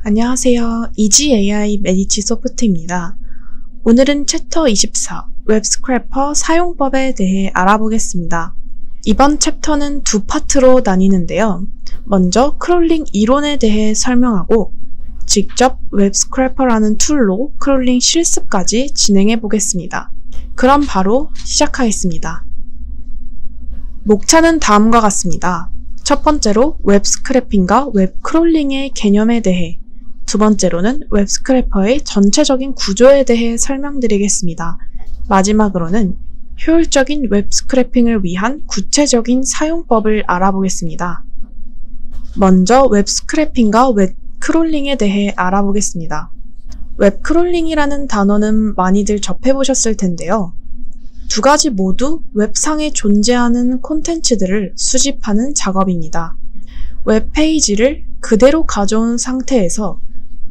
안녕하세요. 이지AI 매니지 소프트입니다. 오늘은 챕터 24 웹스크래퍼 사용법에 대해 알아보겠습니다. 이번 챕터는 두 파트로 나뉘는데요. 먼저 크롤링 이론에 대해 설명하고 직접 웹스크래퍼라는 툴로 크롤링 실습까지 진행해 보겠습니다. 그럼 바로 시작하겠습니다. 목차는 다음과 같습니다. 첫 번째로 웹스크래핑과 웹크롤링의 개념에 대해, 두 번째로는 웹스크래퍼의 전체적인 구조에 대해 설명드리겠습니다. 마지막으로는 효율적인 웹스크래핑을 위한 구체적인 사용법을 알아보겠습니다. 먼저 웹스크래핑과 웹크롤링에 대해 알아보겠습니다. 웹크롤링이라는 단어는 많이들 접해보셨을 텐데요. 두 가지 모두 웹상에 존재하는 콘텐츠들을 수집하는 작업입니다. 웹페이지를 그대로 가져온 상태에서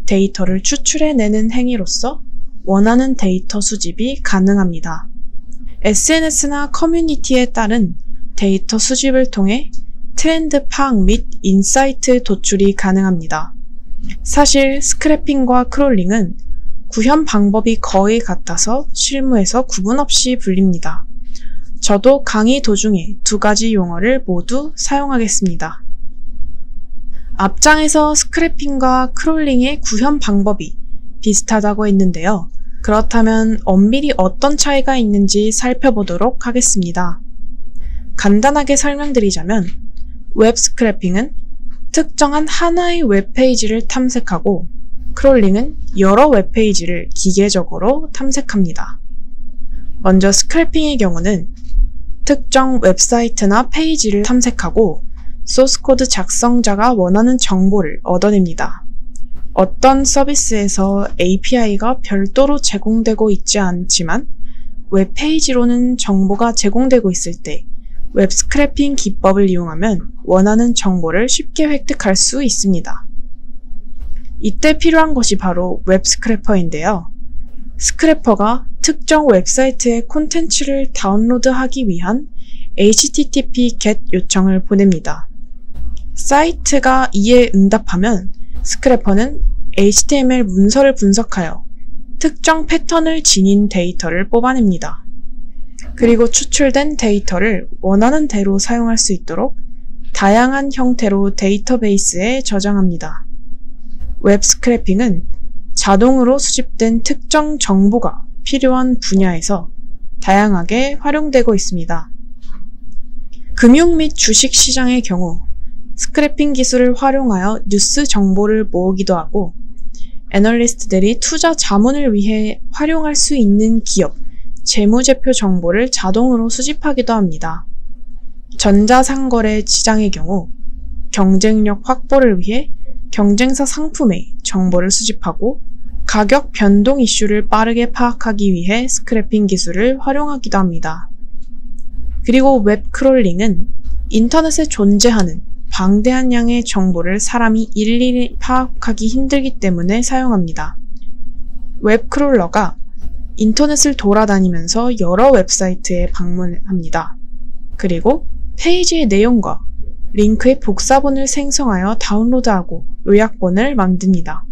데이터를 추출해내는 행위로서 원하는 데이터 수집이 가능합니다. SNS나 커뮤니티에 따른 데이터 수집을 통해 트렌드 파악 및 인사이트 도출이 가능합니다. 사실 스크래핑과 크롤링은 구현 방법이 거의 같아서 실무에서 구분 없이 불립니다. 저도 강의 도중에 두 가지 용어를 모두 사용하겠습니다. 앞장에서 스크래핑과 크롤링의 구현 방법이 비슷하다고 했는데요. 그렇다면 엄밀히 어떤 차이가 있는지 살펴보도록 하겠습니다. 간단하게 설명드리자면 웹 스크래핑은 특정한 하나의 웹페이지를 탐색하고 크롤링은 여러 웹페이지를 기계적으로 탐색합니다. 먼저 스크래핑의 경우는 특정 웹사이트나 페이지를 탐색하고 소스코드 작성자가 원하는 정보를 얻어냅니다. 어떤 서비스에서 API가 별도로 제공되고 있지 않지만 웹페이지로는 정보가 제공되고 있을 때 웹 스크래핑 기법을 이용하면 원하는 정보를 쉽게 획득할 수 있습니다. 이때 필요한 것이 바로 웹 스크래퍼인데요. 스크래퍼가 특정 웹사이트의 콘텐츠를 다운로드하기 위한 HTTP GET 요청을 보냅니다. 사이트가 이에 응답하면 스크래퍼는 HTML 문서를 분석하여 특정 패턴을 지닌 데이터를 뽑아냅니다. 그리고 추출된 데이터를 원하는 대로 사용할 수 있도록 다양한 형태로 데이터베이스에 저장합니다. 웹 스크래핑은 자동으로 수집된 특정 정보가 필요한 분야에서 다양하게 활용되고 있습니다. 금융 및 주식 시장의 경우 스크래핑 기술을 활용하여 뉴스 정보를 모으기도 하고 애널리스트들이 투자 자문을 위해 활용할 수 있는 기업, 재무제표 정보를 자동으로 수집하기도 합니다. 전자상거래 시장의 경우 경쟁력 확보를 위해 경쟁사 상품의 정보를 수집하고 가격 변동 이슈를 빠르게 파악하기 위해 스크래핑 기술을 활용하기도 합니다. 그리고 웹 크롤링은 인터넷에 존재하는 방대한 양의 정보를 사람이 일일이 파악하기 힘들기 때문에 사용합니다. 웹 크롤러가 인터넷을 돌아다니면서 여러 웹사이트에 방문합니다. 그리고 페이지의 내용과 링크의 복사본을 생성하여 다운로드하고 요약본을 만듭니다.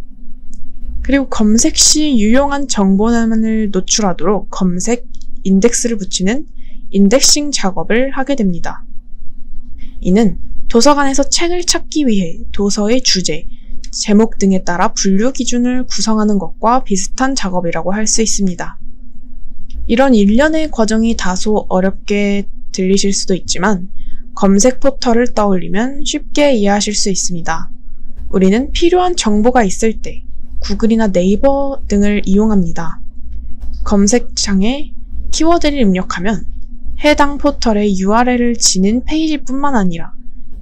그리고 검색 시 유용한 정보만을 노출하도록 검색 인덱스를 붙이는 인덱싱 작업을 하게 됩니다. 이는 도서관에서 책을 찾기 위해 도서의 주제, 제목 등에 따라 분류 기준을 구성하는 것과 비슷한 작업이라고 할 수 있습니다. 이런 일련의 과정이 다소 어렵게 들리실 수도 있지만 검색 포털을 떠올리면 쉽게 이해하실 수 있습니다. 우리는 필요한 정보가 있을 때 구글이나 네이버 등을 이용합니다. 검색창에 키워드를 입력하면 해당 포털의 URL을 지닌 페이지뿐만 아니라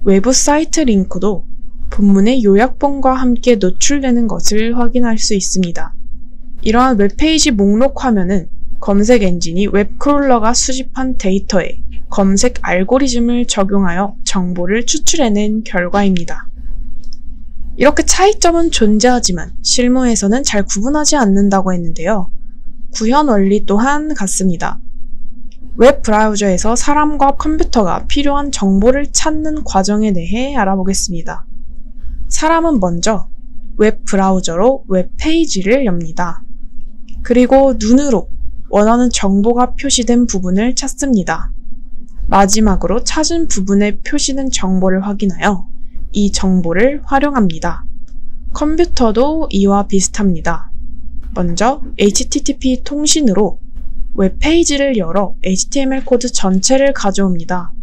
외부 사이트 링크도 본문의 요약본과 함께 노출되는 것을 확인할 수 있습니다. 이러한 웹페이지 목록 화면은 검색 엔진이 웹크롤러가 수집한 데이터에 검색 알고리즘을 적용하여 정보를 추출해낸 결과입니다. 이렇게 차이점은 존재하지만 실무에서는 잘 구분하지 않는다고 했는데요. 구현 원리 또한 같습니다. 웹 브라우저에서 사람과 컴퓨터가 필요한 정보를 찾는 과정에 대해 알아보겠습니다. 사람은 먼저 웹 브라우저로 웹페이지를 엽니다. 그리고 눈으로 원하는 정보가 표시된 부분을 찾습니다. 마지막으로 찾은 부분에 표시된 정보를 확인하여 이 정보를 활용합니다. 컴퓨터도 이와 비슷합니다. 먼저 HTTP 통신으로 웹페이지를 열어 HTML 코드 전체를 가져옵니다.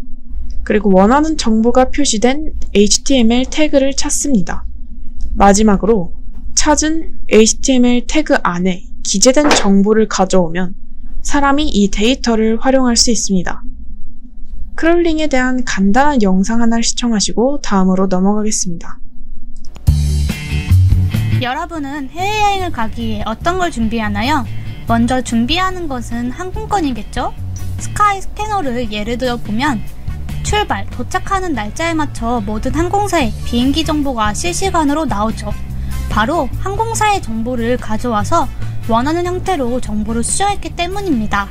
그리고 원하는 정보가 표시된 HTML 태그를 찾습니다. 마지막으로 찾은 HTML 태그 안에 기재된 정보를 가져오면 사람이 이 데이터를 활용할 수 있습니다. 크롤링에 대한 간단한 영상 하나를 시청하시고 다음으로 넘어가겠습니다. 여러분은 해외여행을 가기 위해 어떤 걸 준비하나요? 먼저 준비하는 것은 항공권이겠죠? 스카이 스캐너를 예를 들어 보면 출발, 도착하는 날짜에 맞춰 모든 항공사의 비행기 정보가 실시간으로 나오죠. 바로 항공사의 정보를 가져와서 원하는 형태로 정보를 수정했기 때문입니다.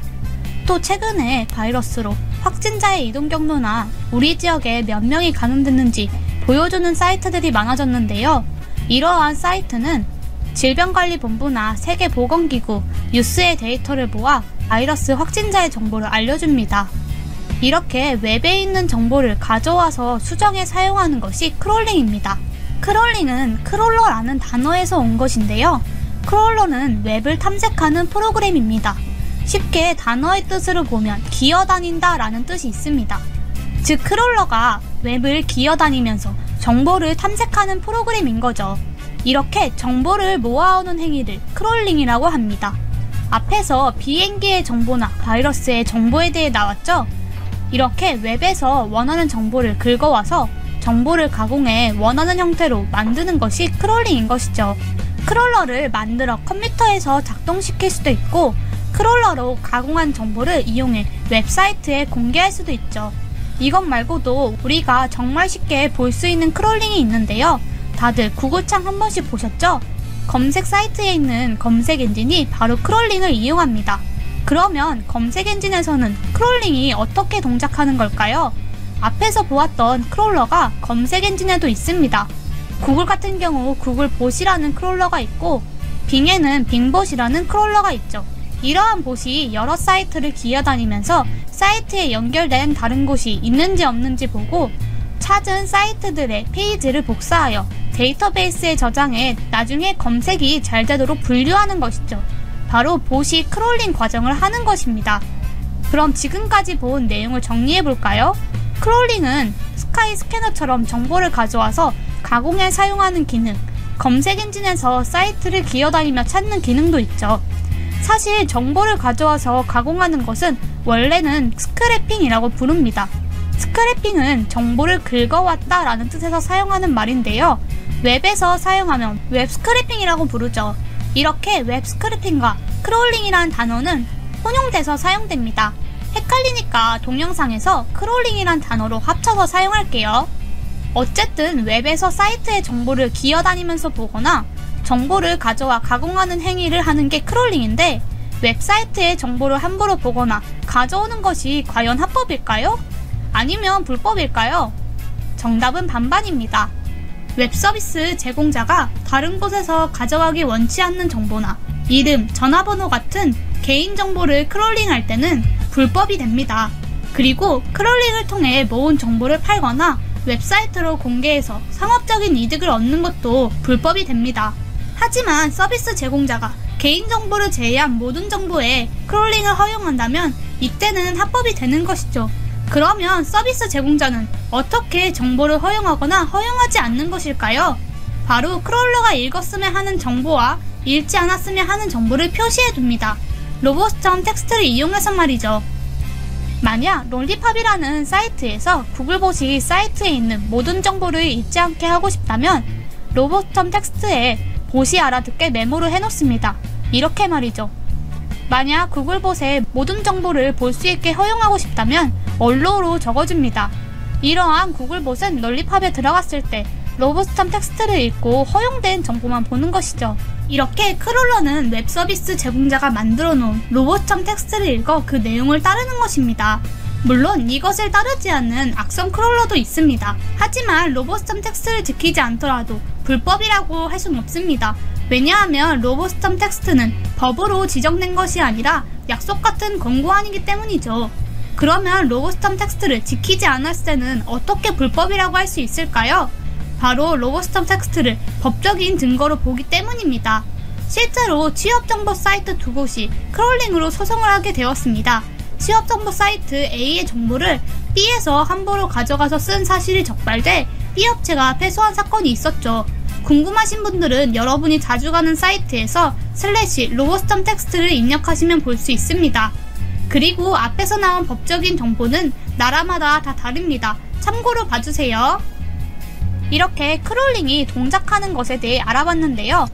또 최근에 바이러스로 확진자의 이동 경로나 우리 지역에 몇 명이 감염됐는지 보여주는 사이트들이 많아졌는데요. 이러한 사이트는 질병관리본부나 세계보건기구, 뉴스의 데이터를 모아 바이러스 확진자의 정보를 알려줍니다. 이렇게 웹에 있는 정보를 가져와서 수정해 사용하는 것이 크롤링입니다. 크롤링은 크롤러라는 단어에서 온 것인데요. 크롤러는 웹을 탐색하는 프로그램입니다. 쉽게 단어의 뜻으로 보면 기어다닌다 라는 뜻이 있습니다. 즉 크롤러가 웹을 기어다니면서 정보를 탐색하는 프로그램인 거죠. 이렇게 정보를 모아오는 행위를 크롤링이라고 합니다. 앞에서 비행기의 정보나 바이러스의 정보에 대해 나왔죠? 이렇게 웹에서 원하는 정보를 긁어와서 정보를 가공해 원하는 형태로 만드는 것이 크롤링인 것이죠. 크롤러를 만들어 컴퓨터에서 작동시킬 수도 있고 크롤러로 가공한 정보를 이용해 웹사이트에 공개할 수도 있죠. 이것 말고도 우리가 정말 쉽게 볼 수 있는 크롤링이 있는데요. 다들 구글창 한 번씩 보셨죠? 검색 사이트에 있는 검색 엔진이 바로 크롤링을 이용합니다. 그러면 검색 엔진에서는 크롤링이 어떻게 동작하는 걸까요? 앞에서 보았던 크롤러가 검색 엔진에도 있습니다. 구글 같은 경우 구글봇이라는 크롤러가 있고 빙에는 빙봇이라는 크롤러가 있죠. 이러한 봇이 여러 사이트를 기어다니면서 사이트에 연결된 다른 곳이 있는지 없는지 보고 찾은 사이트들의 페이지를 복사하여 데이터베이스에 저장해 나중에 검색이 잘 되도록 분류하는 것이죠. 바로 봇이 크롤링 과정을 하는 것입니다. 그럼 지금까지 본 내용을 정리해 볼까요? 크롤링은 스카이 스캐너처럼 정보를 가져와서 가공에 사용하는 기능, 검색 엔진에서 사이트를 기어다니며 찾는 기능도 있죠. 사실 정보를 가져와서 가공하는 것은 원래는 스크래핑이라고 부릅니다. 스크래핑은 정보를 긁어왔다 라는 뜻에서 사용하는 말인데요. 웹에서 사용하면 웹 스크래핑이라고 부르죠. 이렇게 웹 스크래핑과 크롤링이라는 단어는 혼용돼서 사용됩니다. 헷갈리니까 동영상에서 크롤링이란 단어로 합쳐서 사용할게요. 어쨌든 웹에서 사이트의 정보를 기어다니면서 보거나 정보를 가져와 가공하는 행위를 하는 게 크롤링인데 웹사이트의 정보를 함부로 보거나 가져오는 것이 과연 합법일까요? 아니면 불법일까요? 정답은 반반입니다. 웹서비스 제공자가 다른 곳에서 가져가기 원치 않는 정보나 이름, 전화번호 같은 개인정보를 크롤링할 때는 불법이 됩니다. 그리고 크롤링을 통해 모은 정보를 팔거나 웹사이트로 공개해서 상업적인 이득을 얻는 것도 불법이 됩니다. 하지만 서비스 제공자가 개인정보를 제외한 모든 정보에 크롤링을 허용한다면 이때는 합법이 되는 것이죠. 그러면 서비스 제공자는 어떻게 정보를 허용하거나 허용하지 않는 것일까요? 바로 크롤러가 읽었으면 하는 정보와 읽지 않았으면 하는 정보를 표시해 둡니다. 로봇.txt를 이용해서 말이죠. 만약 롤리팝이라는 사이트에서 구글봇이 사이트에 있는 모든 정보를 읽지 않게 하고 싶다면 로봇.txt에 봇이 알아듣게 메모를 해놓습니다. 이렇게 말이죠. 만약 구글봇에 모든 정보를 볼 수 있게 허용하고 싶다면 언로로 적어줍니다. 이러한 구글봇은 롤리팝에 들어갔을 때 로봇.txt를 읽고 허용된 정보만 보는 것이죠. 이렇게 크롤러는 웹서비스 제공자가 만들어 놓은 로봇.txt를 읽어 그 내용을 따르는 것입니다. 물론 이것을 따르지 않는 악성 크롤러도 있습니다. 하지만 로보스텀 텍스트를 지키지 않더라도 불법이라고 할 수는 없습니다. 왜냐하면 로보스텀 텍스트는 법으로 지정된 것이 아니라 약속 같은 권고안이기 때문이죠. 그러면 로보스텀 텍스트를 지키지 않았을 때는 어떻게 불법이라고 할 수 있을까요? 바로 로보스텀 텍스트를 법적인 증거로 보기 때문입니다. 실제로 취업정보 사이트 두 곳이 크롤링으로 소송을 하게 되었습니다. 취업정보 사이트 A의 정보를 B에서 함부로 가져가서 쓴 사실이 적발돼 B 업체가 패소한 사건이 있었죠. 궁금하신 분들은 여러분이 자주 가는 사이트에서 /로보스텀 텍스트를 입력하시면 볼 수 있습니다. 그리고 앞에서 나온 법적인 정보는 나라마다 다 다릅니다. 참고로 봐주세요. 이렇게 크롤링이 동작하는 것에 대해 알아봤는데요.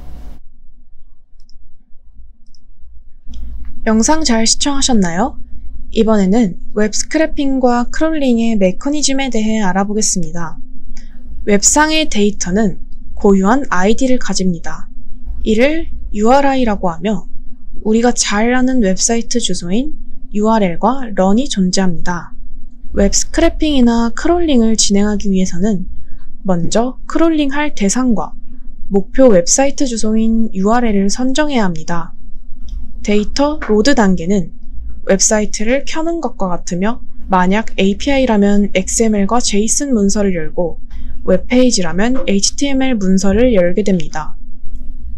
영상 잘 시청하셨나요? 이번에는 웹 스크래핑과 크롤링의 메커니즘에 대해 알아보겠습니다. 웹상의 데이터는 고유한 ID를 가집니다. 이를 URI라고 하며 우리가 잘 아는 웹사이트 주소인 URL과 run이 존재합니다. 웹 스크래핑이나 크롤링을 진행하기 위해서는 먼저 크롤링할 대상과 목표 웹사이트 주소인 URL을 선정해야 합니다. 데이터 로드 단계는 웹사이트를 켜는 것과 같으며 만약 API라면 XML과 JSON 문서를 열고 웹페이지라면 HTML 문서를 열게 됩니다.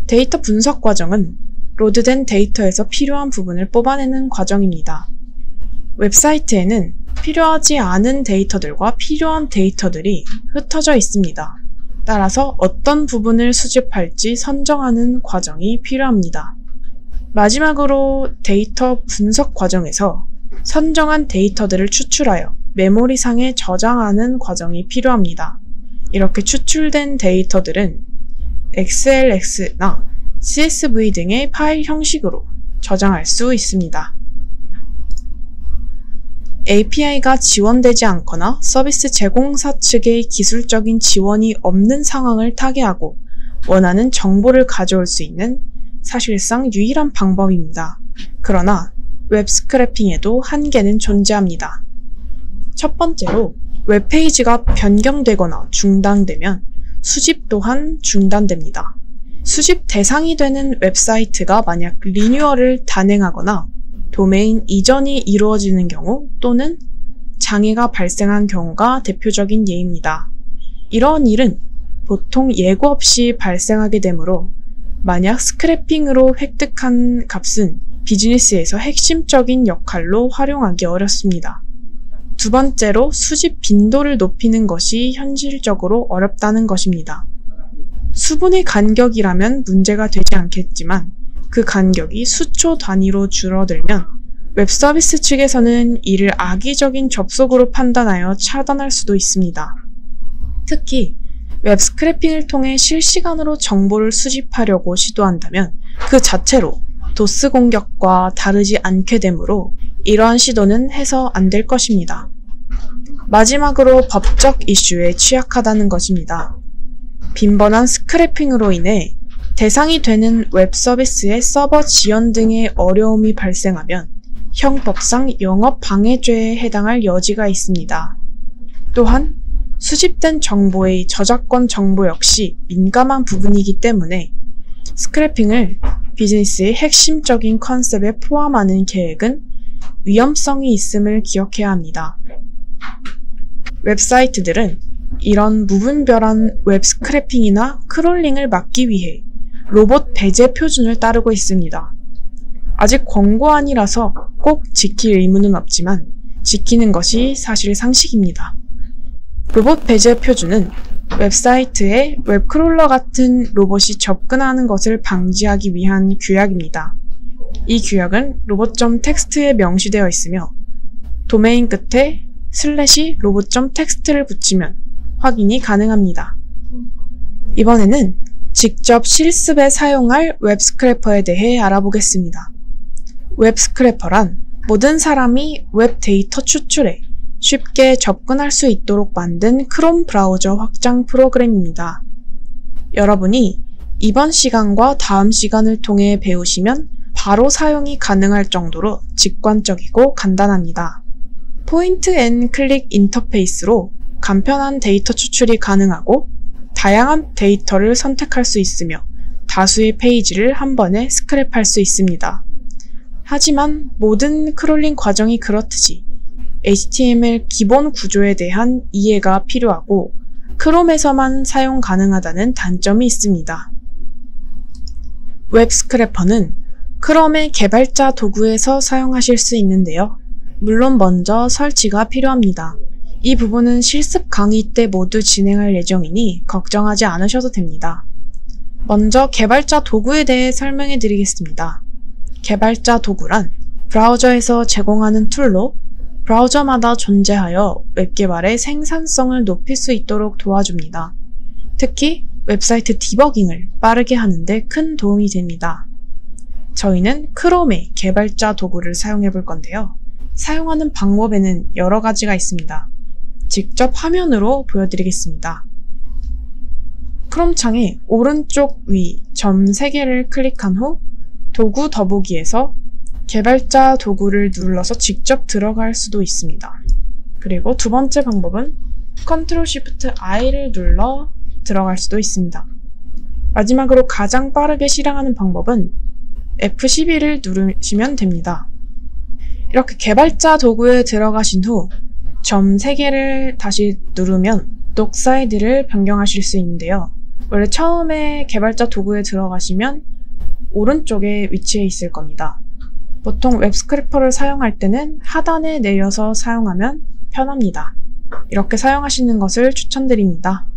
데이터 분석 과정은 로드된 데이터에서 필요한 부분을 뽑아내는 과정입니다. 웹사이트에는 필요하지 않은 데이터들과 필요한 데이터들이 흩어져 있습니다. 따라서 어떤 부분을 수집할지 선정하는 과정이 필요합니다. 마지막으로 데이터 분석 과정에서 선정한 데이터들을 추출하여 메모리상에 저장하는 과정이 필요합니다. 이렇게 추출된 데이터들은 XLS나 CSV 등의 파일 형식으로 저장할 수 있습니다. API가 지원되지 않거나 서비스 제공사 측의 기술적인 지원이 없는 상황을 타개하고 원하는 정보를 가져올 수 있는 사실상 유일한 방법입니다. 그러나 웹 스크래핑에도 한계는 존재합니다. 첫 번째로 웹페이지가 변경되거나 중단되면 수집 또한 중단됩니다. 수집 대상이 되는 웹사이트가 만약 리뉴얼을 단행하거나 도메인 이전이 이루어지는 경우 또는 장애가 발생한 경우가 대표적인 예입니다. 이러한 일은 보통 예고 없이 발생하게 되므로 만약 스크래핑으로 획득한 값은 비즈니스에서 핵심적인 역할로 활용하기 어렵습니다. 두 번째로 수집 빈도를 높이는 것이 현실적으로 어렵다는 것입니다. 수분의 간격이라면 문제가 되지 않겠지만 그 간격이 수초 단위로 줄어들면 웹서비스 측에서는 이를 악의적인 접속으로 판단하여 차단할 수도 있습니다. 특히 웹 스크래핑을 통해 실시간으로 정보를 수집하려고 시도한다면 그 자체로 도스 공격과 다르지 않게 되므로 이러한 시도는 해서 안 될 것입니다. 마지막으로 법적 이슈에 취약하다는 것입니다. 빈번한 스크래핑으로 인해 대상이 되는 웹 서비스의 서버 지연 등의 어려움이 발생하면 형법상 영업방해죄에 해당할 여지가 있습니다. 또한 수집된 정보의 저작권 정보 역시 민감한 부분이기 때문에 스크래핑을 비즈니스의 핵심적인 컨셉에 포함하는 계획은 위험성이 있음을 기억해야 합니다. 웹사이트들은 이런 무분별한 웹 스크래핑이나 크롤링을 막기 위해 로봇 배제 표준을 따르고 있습니다. 아직 권고안이라서 꼭 지킬 의무는 없지만 지키는 것이 사실 상식입니다. 로봇 배제 표준은 웹사이트에 웹크롤러 같은 로봇이 접근하는 것을 방지하기 위한 규약입니다. 이 규약은 로봇.txt에 명시되어 있으며 도메인 끝에 /로봇.txt를 붙이면 확인이 가능합니다. 이번에는 직접 실습에 사용할 웹 스크래퍼에 대해 알아보겠습니다. 웹 스크래퍼란 모든 사람이 웹 데이터 추출에 쉽게 접근할 수 있도록 만든 크롬 브라우저 확장 프로그램입니다. 여러분이 이번 시간과 다음 시간을 통해 배우시면 바로 사용이 가능할 정도로 직관적이고 간단합니다. 포인트 앤 클릭 인터페이스로 간편한 데이터 추출이 가능하고 다양한 데이터를 선택할 수 있으며 다수의 페이지를 한 번에 스크랩할 수 있습니다. 하지만 모든 크롤링 과정이 그렇듯이 HTML 기본 구조에 대한 이해가 필요하고 크롬에서만 사용 가능하다는 단점이 있습니다. 웹 스크래퍼는 크롬의 개발자 도구에서 사용하실 수 있는데요. 물론 먼저 설치가 필요합니다. 이 부분은 실습 강의 때 모두 진행할 예정이니 걱정하지 않으셔도 됩니다. 먼저 개발자 도구에 대해 설명해 드리겠습니다. 개발자 도구란 브라우저에서 제공하는 툴로 브라우저마다 존재하여 웹 개발의 생산성을 높일 수 있도록 도와줍니다. 특히 웹사이트 디버깅을 빠르게 하는데 큰 도움이 됩니다. 저희는 크롬의 개발자 도구를 사용해 볼 건데요. 사용하는 방법에는 여러 가지가 있습니다. 직접 화면으로 보여드리겠습니다. 크롬 창의 오른쪽 위 점 3개를 클릭한 후 도구 더보기에서 개발자 도구를 눌러서 직접 들어갈 수도 있습니다. 그리고 두 번째 방법은 Ctrl Shift I를 눌러 들어갈 수도 있습니다. 마지막으로 가장 빠르게 실행하는 방법은 F12를 누르시면 됩니다. 이렇게 개발자 도구에 들어가신 후 점 3개를 다시 누르면 독사이드를 변경하실 수 있는데요. 원래 처음에 개발자 도구에 들어가시면 오른쪽에 위치해 있을 겁니다. 보통 웹 스크래퍼를 사용할 때는 하단에 내려서 사용하면 편합니다. 이렇게 사용하시는 것을 추천드립니다.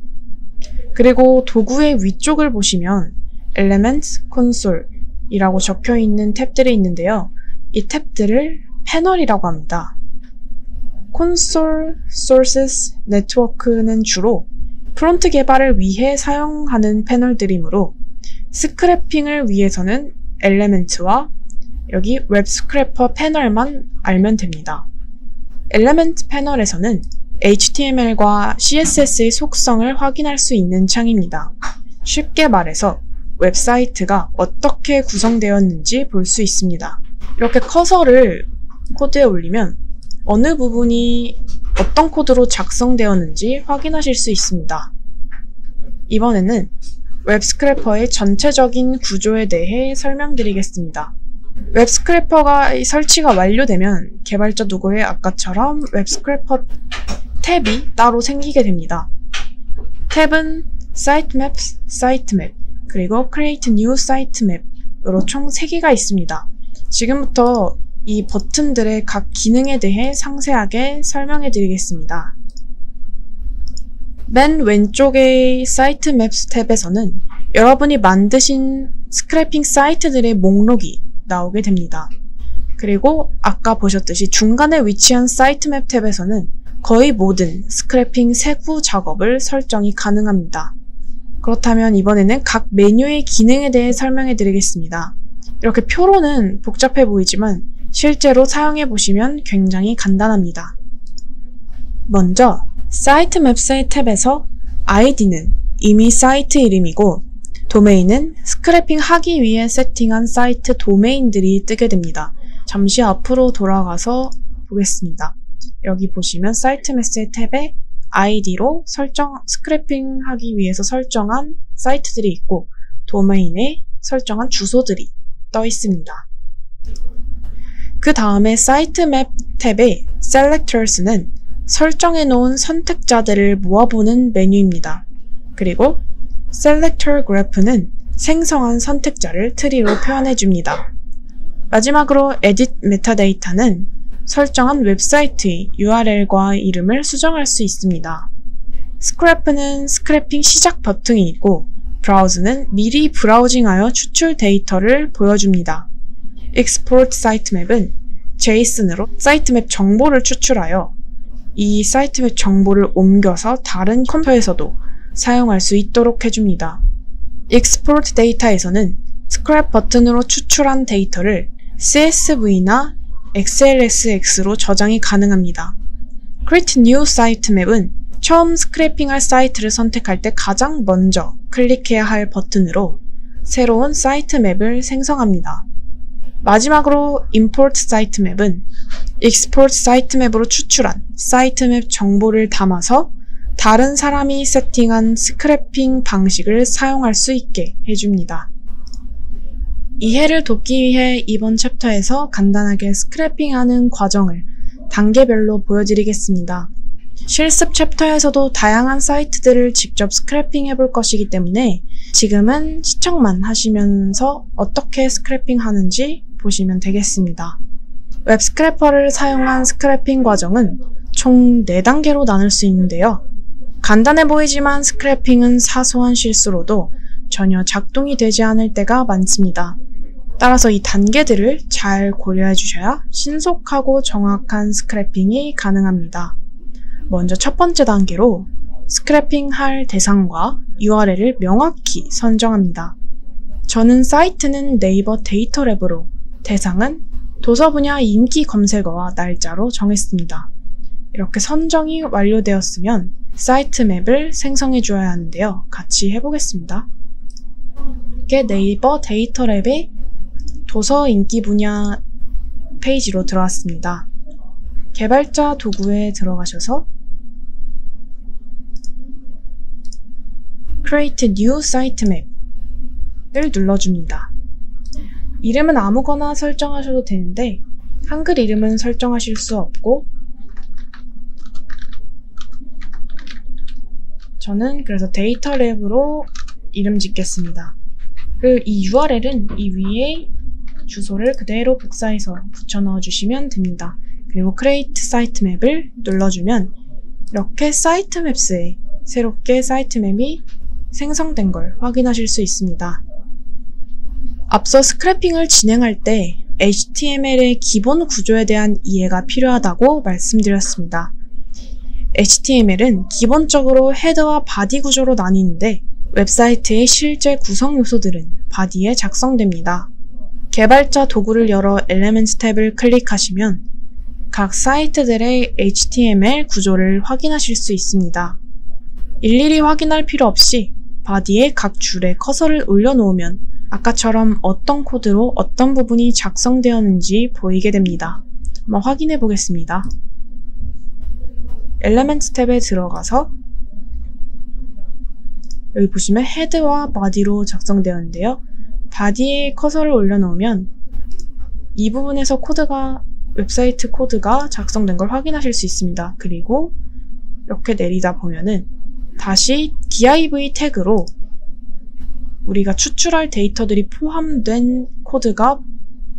그리고 도구의 위쪽을 보시면 Elements, Console 이라고 적혀 있는 탭들이 있는데요. 이 탭들을 패널이라고 합니다. Console, Sources, Network는 주로 프론트 개발을 위해 사용하는 패널들이므로 스크래핑을 위해서는 엘레멘트와 여기 웹 스크래퍼 패널만 알면 됩니다. 엘레멘트 패널에서는 HTML과 CSS의 속성을 확인할 수 있는 창입니다. 쉽게 말해서 웹사이트가 어떻게 구성되었는지 볼 수 있습니다. 이렇게 커서를 코드에 올리면 어느 부분이 어떤 코드로 작성되었는지 확인하실 수 있습니다. 이번에는 웹 스크래퍼의 전체적인 구조에 대해 설명드리겠습니다. 웹 스크래퍼가 설치가 완료되면 개발자 도구에 아까처럼 웹 스크래퍼 탭이 따로 생기게 됩니다. 탭은 Sitemaps, Sitemap, 그리고 Create New Sitemap으로 총 3개가 있습니다. 지금부터 이 버튼들의 각 기능에 대해 상세하게 설명해 드리겠습니다. 맨 왼쪽의 Sitemaps 탭에서는 여러분이 만드신 스크래핑 사이트들의 목록이 나오게 됩니다. 그리고 아까 보셨듯이 중간에 위치한 Sitemap 탭에서는 거의 모든 스크래핑 세부 작업을 설정이 가능합니다. 그렇다면 이번에는 각 메뉴의 기능에 대해 설명해 드리겠습니다. 이렇게 표로는 복잡해 보이지만 실제로 사용해 보시면 굉장히 간단합니다. 먼저 Sitemaps의 탭에서 ID는 이미 사이트 이름이고 도메인은 스크래핑 하기 위해 세팅한 사이트 도메인들이 뜨게 됩니다. 잠시 앞으로 돌아가서 보겠습니다. 여기 보시면 Sitemaps의 탭에 ID로 스크래핑 하기 위해서 설정한 사이트들이 있고 도메인에 설정한 주소들이 떠 있습니다. 그 다음에 Sitemap 탭의 Selectors는 설정해 놓은 선택자들을 모아보는 메뉴입니다. 그리고 Selector Graph는 생성한 선택자를 트리로 표현해 줍니다. 마지막으로 Edit Metadata는 설정한 웹사이트의 URL과 이름을 수정할 수 있습니다. Scrap는 스크래핑 시작 버튼이고 Browse는 미리 브라우징하여 추출 데이터를 보여줍니다. Export Sitemap은 JSON으로 사이트맵 정보를 추출하여 이 사이트맵 정보를 옮겨서 다른 컴퓨터에서도 사용할 수 있도록 해줍니다. Export Data에서는 스크랩 버튼으로 추출한 데이터를 CSV나 XLSX로 저장이 가능합니다. Create New Sitemap은 처음 스크래핑할 사이트를 선택할 때 가장 먼저 클릭해야 할 버튼으로 새로운 사이트맵을 생성합니다. 마지막으로 import sitemap은 export sitemap으로 추출한 sitemap 정보를 담아서 다른 사람이 세팅한 스크래핑 방식을 사용할 수 있게 해줍니다. 이해를 돕기 위해 이번 챕터에서 간단하게 스크래핑하는 과정을 단계별로 보여드리겠습니다. 실습 챕터에서도 다양한 사이트들을 직접 스크래핑 해볼 것이기 때문에 지금은 시청만 하시면서 어떻게 스크래핑 하는지 보시면 되겠습니다. 웹 스크래퍼를 사용한 스크래핑 과정은 총 4단계로 나눌 수 있는데요. 간단해 보이지만 스크래핑은 사소한 실수로도 전혀 작동이 되지 않을 때가 많습니다. 따라서 이 단계들을 잘 고려해 주셔야 신속하고 정확한 스크래핑이 가능합니다. 먼저 첫 번째 단계로 스크래핑 할 대상과 URL을 명확히 선정합니다. 저는 사이트는 네이버 데이터랩으로 대상은 도서 분야 인기 검색어와 날짜로 정했습니다. 이렇게 선정이 완료되었으면 사이트 맵을 생성해 주어야 하는데요. 같이 해보겠습니다. 이렇게 네이버 데이터랩의 도서 인기 분야 페이지로 들어왔습니다. 개발자 도구에 들어가셔서 Create New Sitemap을 눌러줍니다. 이름은 아무거나 설정하셔도 되는데 한글 이름은 설정하실 수 없고 저는 그래서 데이터랩으로 이름 짓겠습니다. 그리고 이 URL은 이 위에 주소를 그대로 복사해서 붙여 넣어주시면 됩니다. 그리고 Create Sitemap을 눌러주면 이렇게 사이트맵스에 새롭게 사이트맵이 생성된 걸 확인하실 수 있습니다. 앞서 스크래핑을 진행할 때 HTML의 기본 구조에 대한 이해가 필요하다고 말씀드렸습니다. HTML은 기본적으로 헤더와 바디 구조로 나뉘는데 웹사이트의 실제 구성 요소들은 바디에 작성됩니다. 개발자 도구를 열어 Elements 탭을 클릭하시면 각 사이트들의 HTML 구조를 확인하실 수 있습니다. 일일이 확인할 필요 없이 바디의 각 줄에 커서를 올려놓으면 아까처럼 어떤 코드로 어떤 부분이 작성되었는지 보이게 됩니다. 한번 확인해 보겠습니다. Elements 탭에 들어가서 여기 보시면 헤드와 바디로 작성되었는데요. 바디에 커서를 올려놓으면 이 부분에서 웹사이트 코드가 작성된 걸 확인하실 수 있습니다. 그리고 이렇게 내리다 보면은 다시 div 태그로 우리가 추출할 데이터들이 포함된 코드가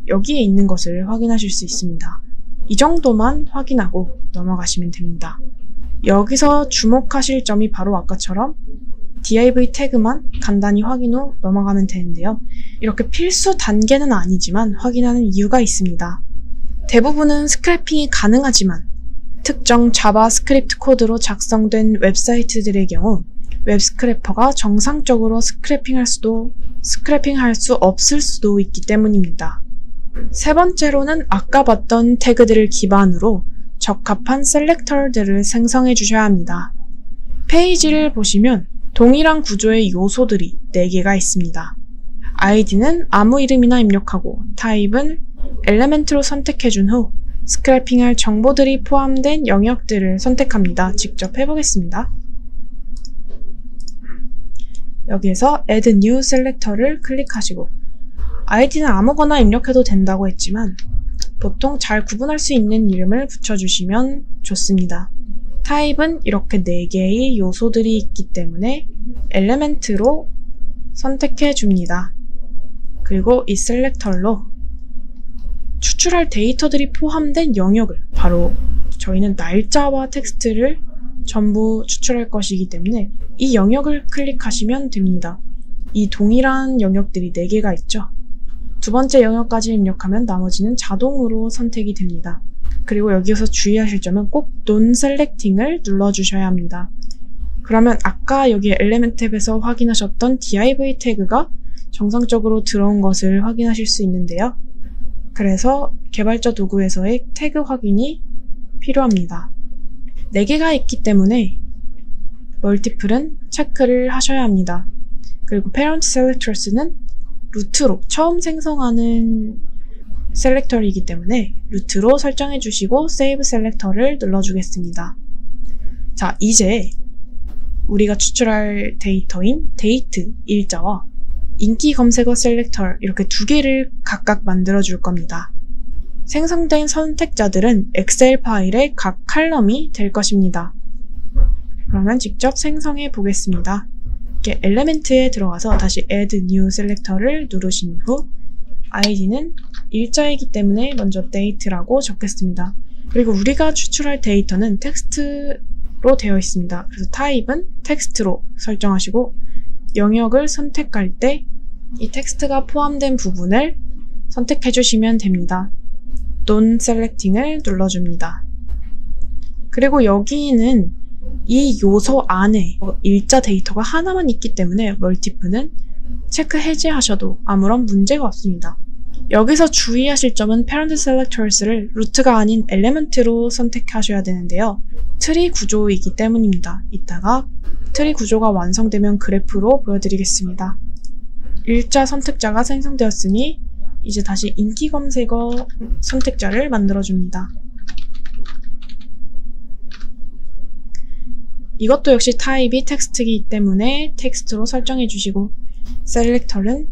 여기에 있는 것을 확인하실 수 있습니다. 이 정도만 확인하고 넘어가시면 됩니다. 여기서 주목하실 점이 바로 아까처럼 div 태그만 간단히 확인 후 넘어가면 되는데요. 이렇게 필수 단계는 아니지만 확인하는 이유가 있습니다. 대부분은 스크래핑이 가능하지만 특정 자바스크립트 코드로 작성된 웹사이트들의 경우 웹스크래퍼가 정상적으로 스크래핑할 수 없을 수도 있기 때문입니다. 세 번째로는 아까 봤던 태그들을 기반으로 적합한 셀렉터들을 생성해 주셔야 합니다. 페이지를 보시면 동일한 구조의 요소들이 4개가 있습니다. 아이디는 아무 이름이나 입력하고 타입은 엘레멘트로 선택해준 후 스크래핑할 정보들이 포함된 영역들을 선택합니다. 직접 해보겠습니다. 여기에서 Add New Selector를 클릭하시고 아이디는 아무거나 입력해도 된다고 했지만 보통 잘 구분할 수 있는 이름을 붙여주시면 좋습니다. 타입은 이렇게 4개의 요소들이 있기 때문에 엘레멘트로 선택해 줍니다. 그리고 이 셀렉터로 추출할 데이터들이 포함된 영역을 바로 저희는 날짜와 텍스트를 전부 추출할 것이기 때문에 이 영역을 클릭하시면 됩니다. 이 동일한 영역들이 4개가 있죠. 두 번째 영역까지 입력하면 나머지는 자동으로 선택이 됩니다. 그리고 여기서 주의하실 점은 꼭 Non Selecting을 눌러주셔야 합니다. 그러면 아까 여기 엘레멘트 탭에서 확인하셨던 div 태그가 정상적으로 들어온 것을 확인하실 수 있는데요. 그래서 개발자 도구에서의 태그 확인이 필요합니다. 4개가 있기 때문에 멀티플은 체크를 하셔야 합니다. 그리고 Parent Selectors는 루트로 처음 생성하는 셀렉터이기 때문에 루트로 설정해 주시고 세이브 셀렉터를 눌러주겠습니다. 자, 이제 우리가 추출할 데이터인 데이트, 일자와 인기 검색어 셀렉터 이렇게 두 개를 각각 만들어 줄 겁니다. 생성된 선택자들은 엑셀 파일의 각 칼럼이 될 것입니다. 그러면 직접 생성해 보겠습니다. 이렇게 엘리멘트에 들어가서 다시 Add New Selector를 누르신 후 id는 일자이기 때문에 먼저 date라고 적겠습니다. 그리고 우리가 추출할 데이터는 텍스트로 되어 있습니다. 그래서 타입은 텍스트로 설정하시고 영역을 선택할 때 이 텍스트가 포함된 부분을 선택해 주시면 됩니다. Don't Selecting을 눌러줍니다. 그리고 여기는 이 요소 안에 일자 데이터가 하나만 있기 때문에 멀티플은 체크 해제하셔도 아무런 문제가 없습니다. 여기서 주의하실 점은 Parent Selectors를 루트가 아닌 엘리먼트로 선택하셔야 되는데요. 트리 구조이기 때문입니다. 이따가 트리 구조가 완성되면 그래프로 보여드리겠습니다. 일자 선택자가 생성되었으니 이제 다시 인기 검색어 선택자를 만들어줍니다. 이것도 역시 타입이 텍스트이기 때문에 텍스트로 설정해 주시고 셀렉터는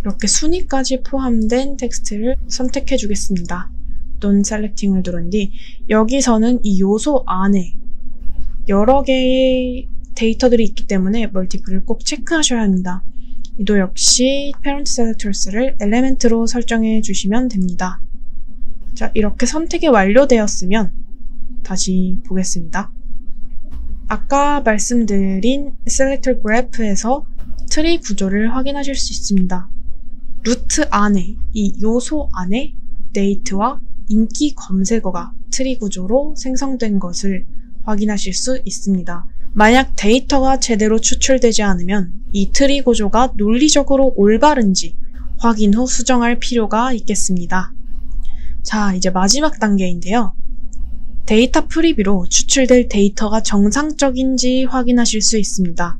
이렇게 순위까지 포함된 텍스트를 선택해 주겠습니다. Don't Selecting을 누른 뒤 여기서는 이 요소 안에 여러 개의 데이터들이 있기 때문에 멀티플을 꼭 체크하셔야 합니다. 이도 역시 Parent Selectors를 엘리멘트로 설정해 주시면 됩니다. 자, 이렇게 선택이 완료되었으면 다시 보겠습니다. 아까 말씀드린 Selector Graph에서 트리 구조를 확인하실 수 있습니다. 루트 안에, 이 요소 안에 데이트와 인기 검색어가 트리 구조로 생성된 것을 확인하실 수 있습니다. 만약 데이터가 제대로 추출되지 않으면 이 트리 구조가 논리적으로 올바른지 확인 후 수정할 필요가 있겠습니다. 자, 이제 마지막 단계인데요. 데이터 프리뷰로 추출될 데이터가 정상적인지 확인하실 수 있습니다.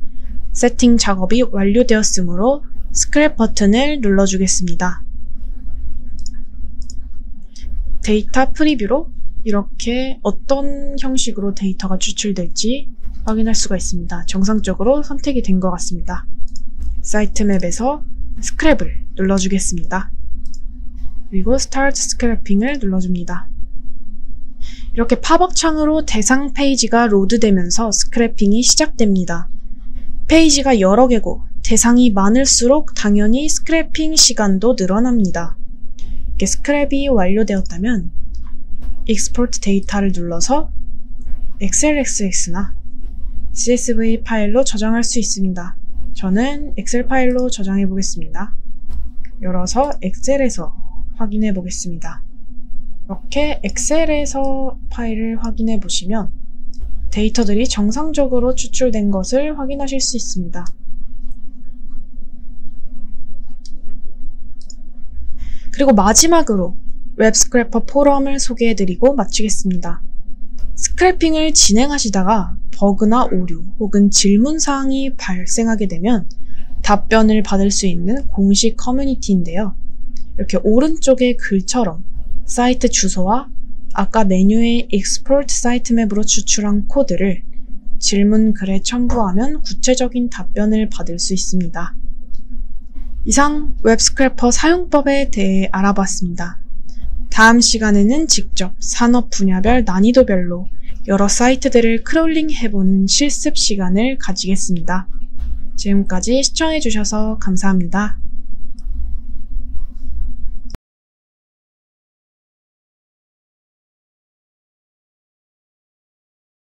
세팅 작업이 완료되었으므로 스크랩 버튼을 눌러주겠습니다. 데이터 프리뷰로 이렇게 어떤 형식으로 데이터가 추출될지 확인할 수가 있습니다. 정상적으로 선택이 된 것 같습니다. 사이트 맵에서 스크랩을 눌러주겠습니다. 그리고 스타트 스크래핑을 눌러줍니다. 이렇게 팝업 창으로 대상 페이지가 로드되면서 스크래핑이 시작됩니다. 페이지가 여러 개고 대상이 많을수록 당연히 스크래핑 시간도 늘어납니다. 이렇게 스크랩이 완료되었다면 Export 데이터를 눌러서 XLSX나 CSV 파일로 저장할 수 있습니다. 저는 엑셀 파일로 저장해 보겠습니다. 열어서 엑셀에서 확인해 보겠습니다. 이렇게 엑셀에서 파일을 확인해 보시면 데이터들이 정상적으로 추출된 것을 확인하실 수 있습니다. 그리고 마지막으로 웹스크래퍼 포럼을 소개해 드리고 마치겠습니다. 스크래핑을 진행하시다가 버그나 오류 혹은 질문사항이 발생하게 되면 답변을 받을 수 있는 공식 커뮤니티인데요. 이렇게 오른쪽의 글처럼 사이트 주소와 아까 메뉴의 Export 사이트맵으로 추출한 코드를 질문 글에 첨부하면 구체적인 답변을 받을 수 있습니다. 이상 웹스크래퍼 사용법에 대해 알아봤습니다. 다음 시간에는 직접 산업 분야별 난이도별로 여러 사이트들을 크롤링 해보는 실습 시간을 가지겠습니다. 지금까지 시청해주셔서 감사합니다.